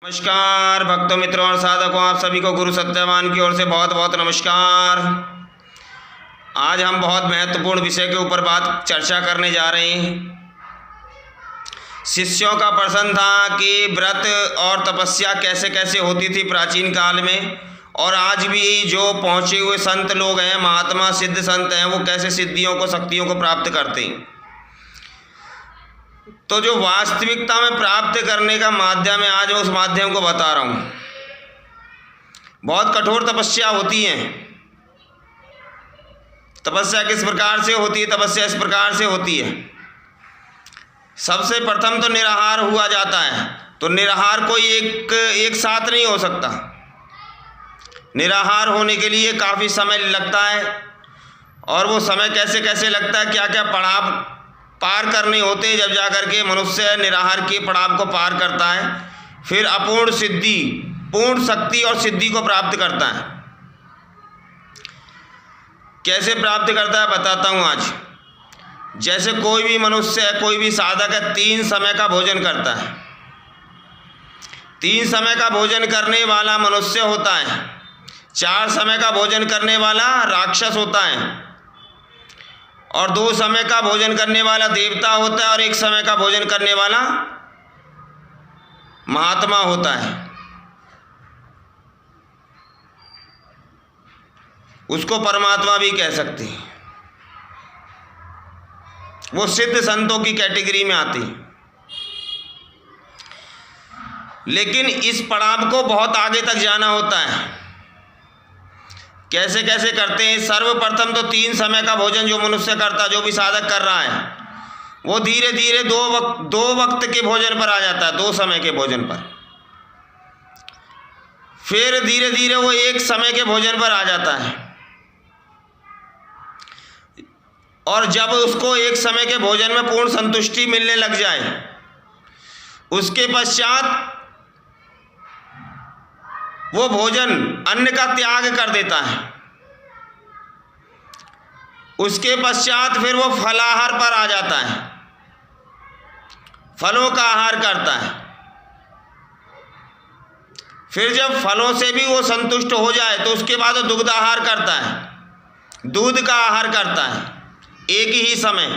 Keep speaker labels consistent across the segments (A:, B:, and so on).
A: नमस्कार भक्तों, मित्रों और साधकों, आप सभी को गुरु सत्यवान की ओर से बहुत बहुत नमस्कार। आज हम बहुत महत्वपूर्ण विषय के ऊपर चर्चा करने जा रहे हैं। शिष्यों का प्रश्न था कि व्रत और तपस्या कैसे कैसे होती थी प्राचीन काल में, और आज भी जो पहुँचे हुए संत लोग हैं, महात्मा सिद्ध संत हैं, वो कैसे सिद्धियों को, शक्तियों को प्राप्त करते हैं। तो जो वास्तविकता में प्राप्त करने का माध्यम है, आज मैं उस माध्यम को बता रहा हूँ। बहुत कठोर तपस्या होती है। तपस्या किस प्रकार से होती है? तपस्या इस प्रकार से होती है। सबसे प्रथम तो निराहार हुआ जाता है। तो निराहार कोई एक साथ नहीं हो सकता। निराहार होने के लिए काफ़ी समय लगता है, और वो समय कैसे कैसे लगता है, क्या क्या पड़ाव पार करने होते हैं, जब जाकर के मनुष्य निराहार के पड़ाव को पार करता है, फिर अपूर्ण सिद्धि, पूर्ण शक्ति और सिद्धि को प्राप्त करता है। कैसे प्राप्त करता है बताता हूँ आज। जैसे कोई भी मनुष्य है, कोई भी साधक है, 3 समय का भोजन करता है। 3 समय का भोजन करने वाला मनुष्य होता है। 4 समय का भोजन करने वाला राक्षस होता है, और 2 समय का भोजन करने वाला देवता होता है, और 1 समय का भोजन करने वाला महात्मा होता है। उसको परमात्मा भी कह सकते हैं। वो सिद्ध संतों की कैटेगरी में आती है। लेकिन इस पड़ाव को बहुत आगे तक जाना होता है। कैसे कैसे करते हैं? सर्वप्रथम तो 3 समय का भोजन जो मनुष्य करता, जो भी साधक कर रहा है, वो धीरे धीरे दो वक्त के भोजन पर आ जाता है, 2 समय के भोजन पर। फिर धीरे धीरे वो 1 समय के भोजन पर आ जाता है, और जब उसको 1 समय के भोजन में पूर्ण संतुष्टि मिलने लग जाए, उसके पश्चात वो भोजन, अन्न का त्याग कर देता है। उसके पश्चात फिर वो फलाहार पर आ जाता है, फलों का आहार करता है। फिर जब फलों से भी वो संतुष्ट हो जाए, तो उसके बाद वो दुग्ध आहार करता है, दूध का आहार करता है, एक ही समय।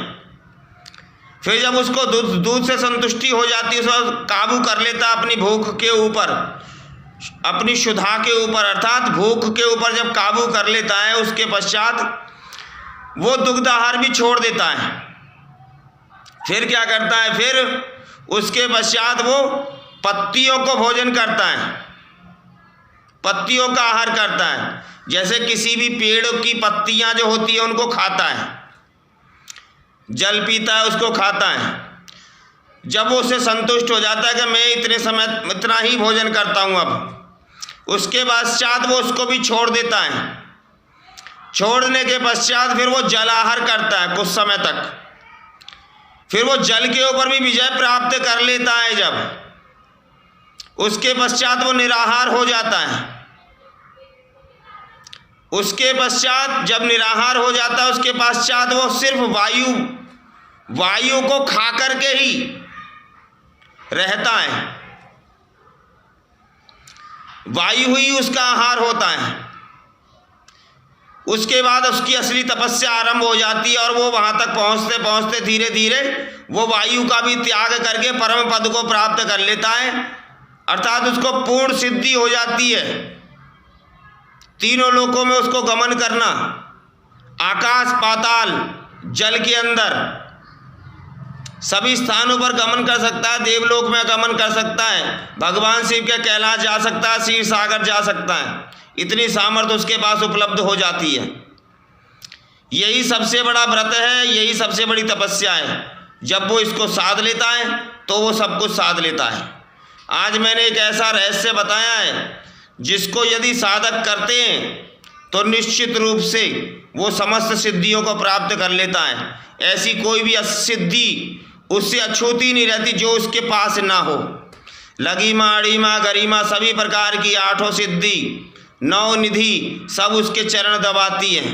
A: फिर जब उसको दूध से संतुष्टि हो जाती है, उसको काबू कर लेता अपनी भूख के ऊपर, अपनी क्षुधा के ऊपर, अर्थात भूख के ऊपर जब काबू कर लेता है, उसके पश्चात वो दुग्ध आहार भी छोड़ देता है। फिर क्या करता है? फिर उसके पश्चात वो पत्तियों को भोजन करता है, पत्तियों का आहार करता है। जैसे किसी भी पेड़ की पत्तियां जो होती है, उनको खाता है, जल पीता है, उसको खाता है। जब वो उससे संतुष्ट हो जाता है कि मैं इतने समय इतना ही भोजन करता हूँ अब, उसके पश्चात वो उसको भी छोड़ देता है। छोड़ने के पश्चात फिर वो जल आहार करता है कुछ समय तक। फिर वो जल के ऊपर भी विजय प्राप्त कर लेता है। जब उसके पश्चात वो निराहार हो जाता है। उसके पश्चात जब निराहार हो जाता है, उसके पश्चात वो सिर्फ वायु को खा करके ही रहता है। वायु ही उसका आहार होता है। उसके बाद उसकी असली तपस्या आरंभ हो जाती है, और वो वहां तक पहुंचते पहुंचते धीरे धीरे वो वायु का भी त्याग करके परम पद को प्राप्त कर लेता है, अर्थात उसको पूर्ण सिद्धि हो जाती है। तीनों लोकों में उसको गमन करना, आकाश, पाताल, जल के अंदर सभी स्थानों पर गमन कर सकता है। देवलोक में गमन कर सकता है, भगवान शिव के कैलाश जा सकता है, शिव सागर जा सकता है। इतनी सामर्थ्य उसके पास उपलब्ध हो जाती है। यही सबसे बड़ा व्रत है, यही सबसे बड़ी तपस्या है। जब वो इसको साध लेता है, तो वो सब कुछ साध लेता है। आज मैंने एक ऐसा रहस्य बताया है, जिसको यदि साधक करते हैं, तो निश्चित रूप से वो समस्त सिद्धियों को प्राप्त कर लेता है। ऐसी कोई भी सिद्धि उससे अछूती नहीं रहती जो उसके पास ना हो। लघिमा, अणिमा, गरिमा, सभी प्रकार की 8 सिद्धि, 9 निधि सब उसके चरण दबाती हैं।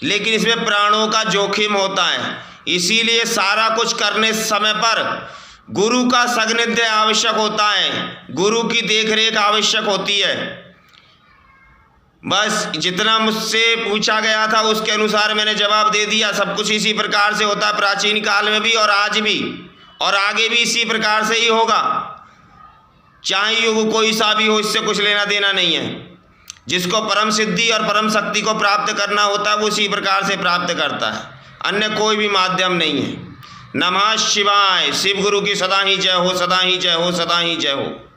A: लेकिन इसमें प्राणों का जोखिम होता है। इसीलिए सारा कुछ करने समय पर गुरु का सान्निध्य आवश्यक होता है, गुरु की देखरेख आवश्यक होती है। बस जितना मुझसे पूछा गया था उसके अनुसार मैंने जवाब दे दिया। सब कुछ इसी प्रकार से होता है, प्राचीन काल में भी और आज भी और आगे भी इसी प्रकार से ही होगा। चाहे युग कोई सा भी हो, इससे कुछ लेना देना नहीं है। जिसको परम सिद्धि और परम शक्ति को प्राप्त करना होता है वो उसी प्रकार से प्राप्त करता है, अन्य कोई भी माध्यम नहीं है। नमः शिवाय। शिव गुरु की सदा ही जय हो, सदा ही जय हो, सदा ही जय हो।